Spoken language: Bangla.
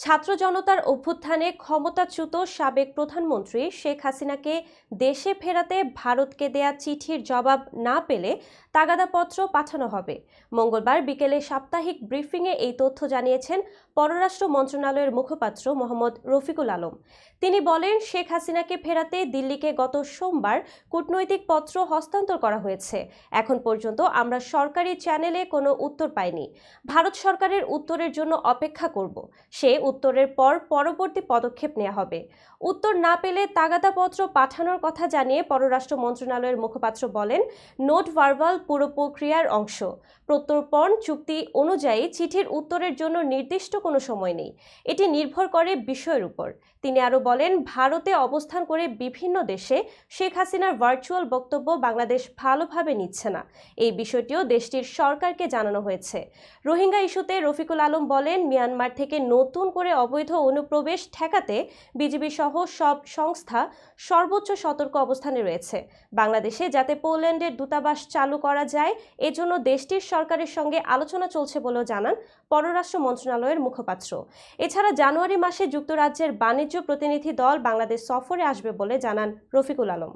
ছাত্র জনতার অভ্যুত্থানে ক্ষমতাচ্যুত সাবেক প্রধানমন্ত্রী শেখ হাসিনাকে দেশে ফেরাতে ভারতকে দেয়া চিঠির জবাব না পেলে তাগাদাপত্র পাঠানো হবে। মঙ্গলবার বিকেলে সাপ্তাহিক ব্রিফিংয়ে এই তথ্য জানিয়েছেন পররাষ্ট্র মন্ত্রণালয়ের মুখপাত্র মোহাম্মদ রফিকুল আলম। তিনি বলেন, শেখ হাসিনাকে ফেরাতে দিল্লিকে গত সোমবার কূটনৈতিক পত্র হস্তান্তর করা হয়েছে। এখন পর্যন্ত আমরা সরকারি চ্যানেলে কোনো উত্তর পাইনি। ভারত সরকারের উত্তরের জন্য অপেক্ষা করব। সে উত্তরের পর পরবর্তী পদক্ষেপ নেওয়া হবে। উত্তর না পেলে তাগাদাপত্র পাঠানোর কথা জানিয়ে পররাষ্ট্র মন্ত্রণালয়ের মুখপাত্র বলেন, নোট ভার্বাল পুরো প্রক্রিয়ার অংশ। প্রত্যর্পণ চুক্তি অনুযায়ী চিঠির উত্তরের জন্য নির্দিষ্ট কোনো সময় নেই। এটি নির্ভর করে বিষয়ের উপর। তিনি আরও বলেন, ভারতে অবস্থান করে বিভিন্ন দেশে শেখ হাসিনার ভার্চুয়াল বক্তব্য বাংলাদেশ ভালোভাবে নিচ্ছে না। এই বিষয়টিও দেশটির সরকারকে জানানো হয়েছে। রোহিঙ্গা ইস্যুতে রফিকুল আলম বলেন, মিয়ানমার থেকে নতুন করে অবৈধ অনুপ্রবেশ ঠেকাতে বিজিবি সহ সব সংস্থা সর্বোচ্চ সতর্ক অবস্থানে রয়েছে। বাংলাদেশে যাতে পোল্যান্ডের দূতাবাস চালু করা যায়, এজন্য দেশটির সরকারের সঙ্গে আলোচনা চলছে বলেও জানান পররাষ্ট্র মন্ত্রণালয়ের মুখপাত্র। এছাড়া জানুয়ারি মাসে যুক্তরাজ্যের বাণিজ্য প্রতিনিধি দল বাংলাদেশ সফরে আসবে বলে জানান রফিকুল আলম।